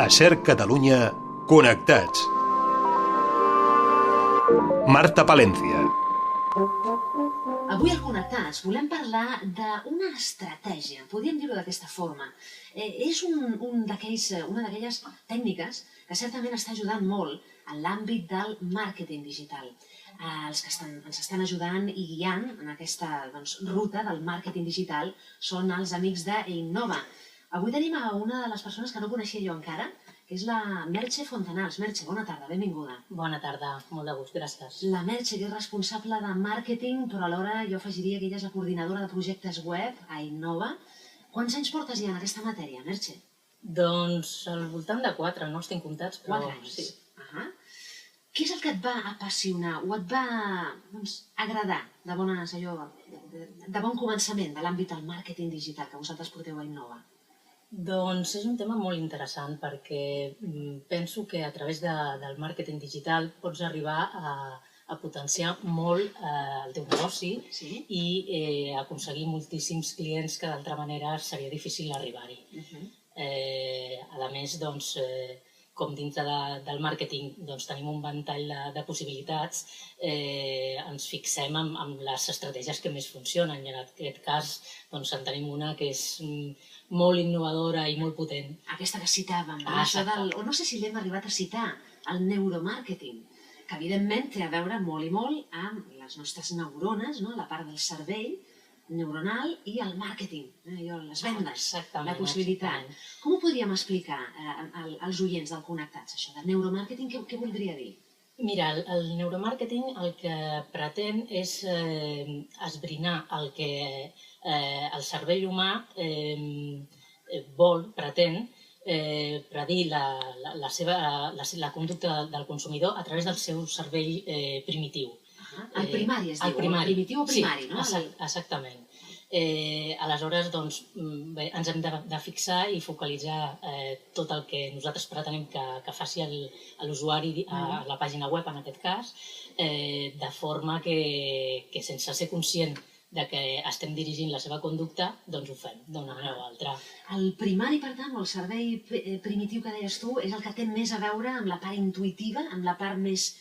A SER Catalunya, Connectats. Marta Palencia. Avui al Connectats volem parlar d'una estratègia, podríem dir-ho d'aquesta forma. És una d'aquelles tècniques que certament està ajudant molt en l'àmbit del màrqueting digital. Els que ens estan ajudant i guiant en aquesta ruta del màrqueting digital són els amics d'Innova. Avui tenim a una de les persones que no coneixia jo encara, que és la Merche Fontanals. Merche, bona tarda, benvinguda. Bona tarda, molt de gust, gràcies. La Merche, que és responsable de màrqueting, però alhora jo afegiria que ella és la coordinadora de projectes web a Innova. Quants anys portes ja en aquesta matèria, Merche? Doncs al voltant de 4, no els tinc comptats, però 4 anys. sí. Què és el que et va apassionar o et va agradar de bon començament de l'àmbit del màrqueting digital que vosaltres porteu a Innova? Doncs és un tema molt interessant perquè penso que a través del màrqueting digital pots arribar a potenciar molt el teu negoci i aconseguir moltíssims clients que d'altra manera seria difícil arribar-hi. A més, doncs, com dintre del màrqueting tenim un ventall de possibilitats, ens fixem en les estratègies que més funcionen i en aquest cas en tenim una que és molt innovadora i molt potent. Aquesta que citàvem, o no sé si l'hem arribat a citar, el neuromàrqueting, que evidentment té a veure molt i molt amb les nostres neurones, la part del cervell neuronal i el màrqueting, les vendes, la possibilitat. Com ho podríem explicar als oients del Connectats, això de neuromàrqueting? Què voldria dir? Mira, el neuromàrqueting el que pretén és esbrinar el que el cervell humà pretén predir la conducta del consumidor a través del seu cervell primitiu. El primari es diu, primitiu o primari, no? Sí, exactament. Aleshores, ens hem de fixar i focalitzar tot el que nosaltres pretenem que faci l'usuari a la pàgina web, en aquest cas, de forma que sense ser conscient de que estem dirigint la seva conducta, doncs ho fem d'una manera o altra. El primari, per tant, o el cervell primitiu que deies tu, és el que té més a veure amb la part intuïtiva, amb la part més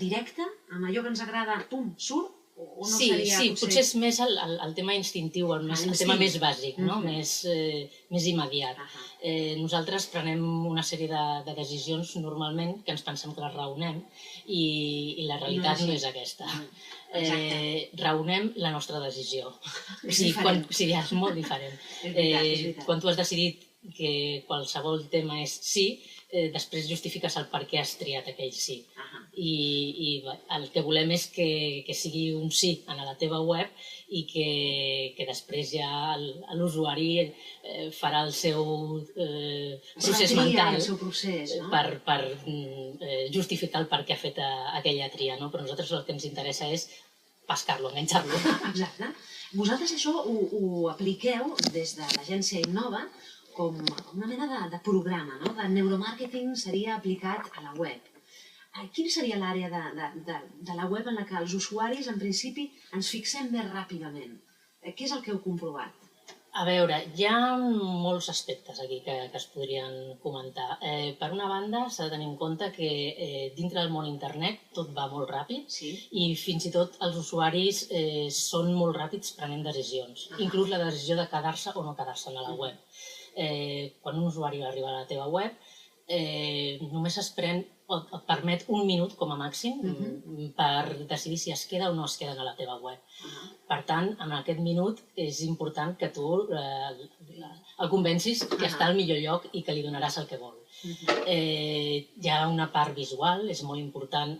directa, amb allò que ens agrada, pum, surt? Sí, potser és més el tema instintiu, el tema més bàsic, més immediat. Nosaltres prenem una sèrie de decisions normalment que ens pensem que les raonem i la realitat no és aquesta. Raonem la nostra decisió. Sí, és molt diferent. Quan tu has decidit que qualsevol tema és sí, després justifiques el per què has triat aquell sí. I el que volem és que sigui un sí a la teva web i que després ja l'usuari farà el seu procés mental per justificar el per què ha fet aquella tria. Però a nosaltres el que ens interessa és pescar-lo, enganxar-lo. Exacte. Vosaltres això ho apliqueu des de l'agència Innova com una mena de programa, de neuromàrqueting seria aplicat a la web. Quina seria l'àrea de la web en la que els usuaris, en principi, ens fixem més ràpidament? Què és el que heu comprovat? A veure, hi ha molts aspectes aquí que es podrien comentar. Per una banda, s'ha de tenir en compte que dintre del món internet tot va molt ràpid i fins i tot els usuaris són molt ràpids prenent decisions, inclús la decisió de quedar-se o no quedar-se a la web. Quan un usuari arriba a la teva web, només et permet un minut com a màxim per decidir si es queda o no es queda a la teva web. Per tant, en aquest minut és important que tu el convencis que està al millor lloc i que li donaràs el que vol. Hi ha una part visual, és molt important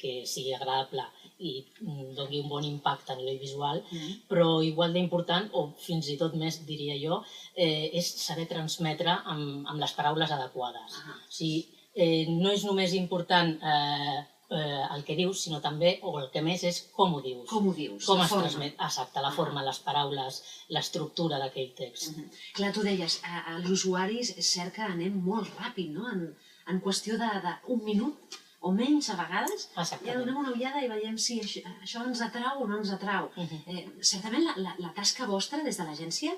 que sigui agradable i doni un bon impacte a nivell visual, però igual d'important, o fins i tot més, diria jo, és saber transmetre amb les paraules adequades. O sigui, no és només important el que dius, sinó també, o el que més, és com ho dius. Com ho dius, com es transmet. Exacte, la forma, les paraules, l'estructura d'aquell text. Clar, tu deies, els usuaris és cert que anem molt ràpid, no? En qüestió d'un minut o menys a vegades, ja donem una ullada i veiem si això ens atrau o no ens atrau. Certament la tasca vostra des de l'agència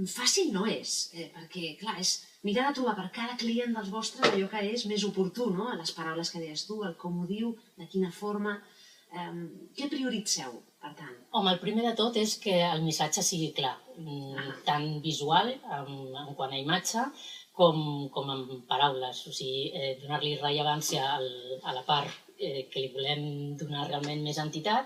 Fàcil no és, perquè, clar, és mirar de trobar per cada client dels vostres allò que és més oportú, no? Les paraules que deies tu, el com ho diu, de quina forma... Què prioritzeu, per tant? Home, el primer de tot és que el missatge sigui clar, tant visual, en quant a imatge, com en paraules. O sigui, donar-li rellevància a la part que li volem donar realment més entitat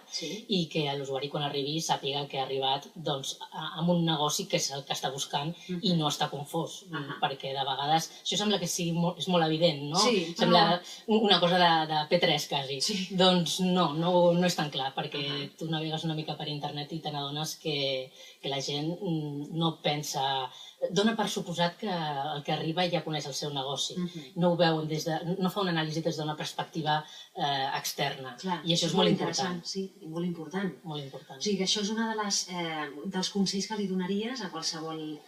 i que l'usuari quan arribi sàpiga que ha arribat amb un negoci que és el que està buscant i no està confós, perquè de vegades això sembla que és molt evident, no? Sembla una cosa de P3 quasi. Doncs no és tan clar, perquè tu navegues una mica per internet i te n'adones que la gent no pensa... Dona per suposat que el que arriba ja coneix el seu negoci. No ho veuen no fa una anàlisi des d'una perspectiva externa. I això és molt important. Sí, molt important. Molt important. O sigui que això és un dels consells que li donaries a qualsevol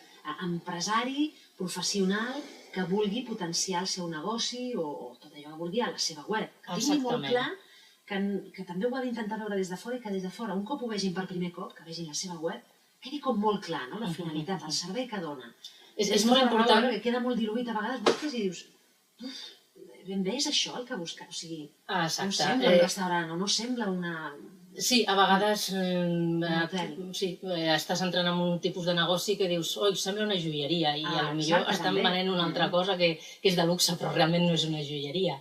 empresari, professional, que vulgui potenciar el seu negoci o tot allò que vulgui a la seva web. Que tingui molt clar que també ho ha d'intentar veure des de fora i que des de fora, un cop ho vegin per primer cop, que vegin la seva web, quedi com molt clar, no?, la finalitat, el servei que dona. És molt important... Que queda molt diluït, a vegades busques i dius, ben bé és això el que busca, o sigui, no sembla un restaurant o no sembla una... Sí, a vegades estàs entrant en un tipus de negoci que dius, oi, sembla una joieria, i potser estan venent una altra cosa que és de luxe, però realment no és una joieria.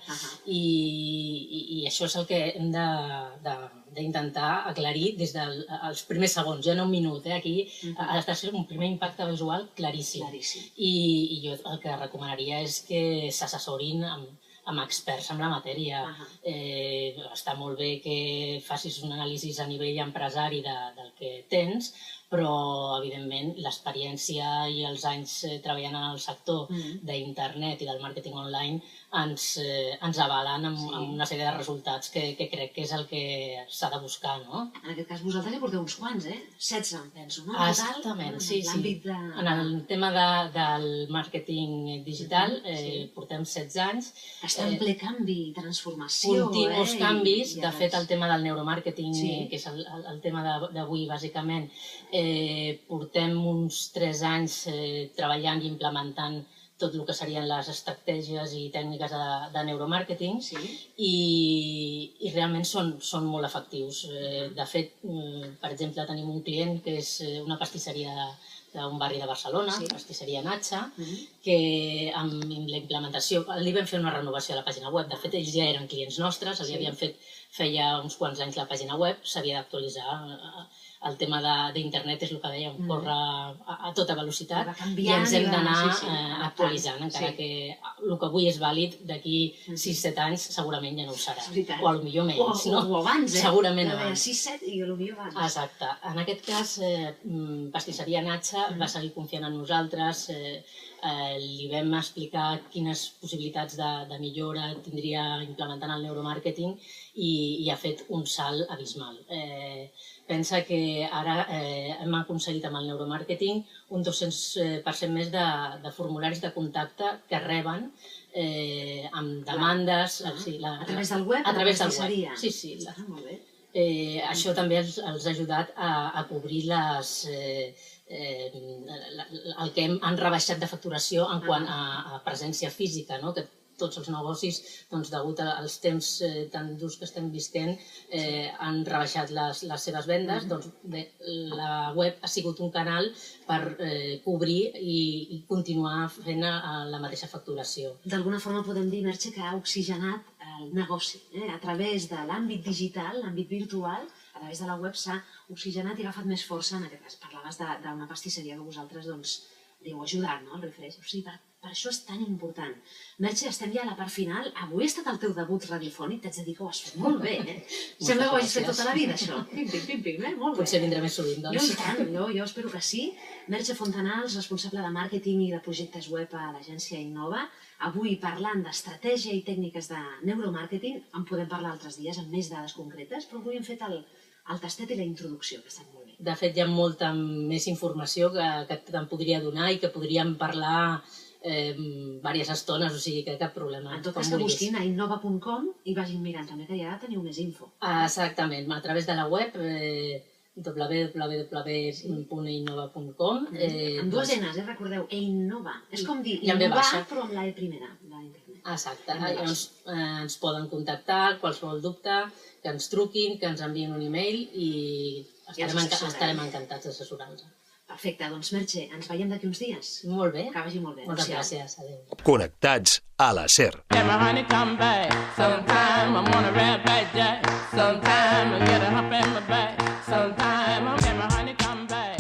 I això és el que hem d'intentar aclarir des dels primers segons, ja no un minut. Aquí ha de ser un primer impacte visual claríssim. I jo el que recomanaria és que s'assessorin amb experts en la matèria. Està molt bé que facis un anàlisi a nivell empresari del que tens, però, evidentment, l'experiència i els anys treballant en el sector d'internet i del màrqueting online ens avalen amb una sèrie de resultats que crec que és el que s'ha de buscar, no? En aquest cas, vosaltres ja porteu uns quants, 16, em penso, no? Exactament, sí. En el tema del màrqueting digital portem 16 anys. Està en ple canvi, transformació. Continus canvis. De fet, el tema del neuromàrqueting, que és el tema d'avui, bàsicament, portem uns 3 anys treballant i implementant tot el que serien les estratègies i tècniques de neuromàrqueting i realment són molt efectius. De fet, per exemple, tenim un client que és una pastisseria d'un barri de Barcelona, pastisseria Natxa, que amb la implementació... Li vam fer una renovació a la pàgina web. De fet, ells ja eren clients nostres, els havien fet feia uns quants anys la pàgina web, s'havia d'actualitzar. El tema d'internet és el que dèiem, corre a tota velocitat i ens hem d'anar actualitzant, encara que el que avui és vàlid d'aquí 6-7 anys segurament ja no ho serà. O potser menys, no? O abans, segurament abans. 6-7 i potser abans. Exacte. En aquest cas, Pastisseria Natxa va seguir confiant en nosaltres, li vam explicar quines possibilitats de millora tindria implementant el neuromàrqueting i ha fet un salt abismal. Pensa que ara hem aconseguit amb el neuromàrqueting un 200% més de formularis de contacte que reben amb demandes... A través del web? A través del web, sí. Molt bé. Això també els ha ajudat a cobrir el que han rebaixat de facturació en quant a presència física, que tots els negocis, degut als temps tan durs que estem visquent, han rebaixat les seves vendes. Doncs bé, la web ha sigut un canal per cobrir i continuar fent la mateixa facturació. D'alguna forma podem dir, Merche, que ha oxigenat el negoci. A través de l'àmbit digital, l'àmbit virtual, a través de la web s'ha oxigenat i agafat més força. En aquest cas parlaves d'una pastisseria que vosaltres diu ajudar, no? El refreix. O sigui, per això és tan important. Merche, estem ja a la part final. Avui ha estat el teu debut radiofònic. T'haig de dir que ho has fet molt bé, Sembla que ho hagis fet tota la vida, això. Pim, molt bé. Potser vindrà més sovint, doncs. Jo espero que sí. Merche Fontanals, responsable de màrqueting i de projectes web a l'agència Innova. Avui parlant d'estratègia i tècniques de neuromàrqueting. En podem parlar altres dies amb més dades concretes, però avui hem fet el tastet i la introducció, que estan molt bé. De fet, hi ha molta més informació que te'n podria donar i que podríem parlar diverses estones, o sigui que cap problema. En tot cas que busquin a innova.com i vagin mirant també, que ja teniu més info. Exactament, a través de la web www.innova.com. Amb dues N's, recordeu, Innova. És com dir I amb V innovar, baixa. però amb la E primera, la internet. Exacte. Llavors ens poden contactar, qualsevol dubte, que ens truquin, que ens enviïn un e-mail i estarem encantats d'assessorar-nos. Perfecte, doncs Merche, ens veiem d'aquí uns dies. Molt bé. Que vagi molt bé. Moltes gràcies. Adéu. Connectats a la SER. Let my honey come back. Sometime I wanna rap back, Jack. Sometime I get a hump in my back. Sometime I let my honey come back.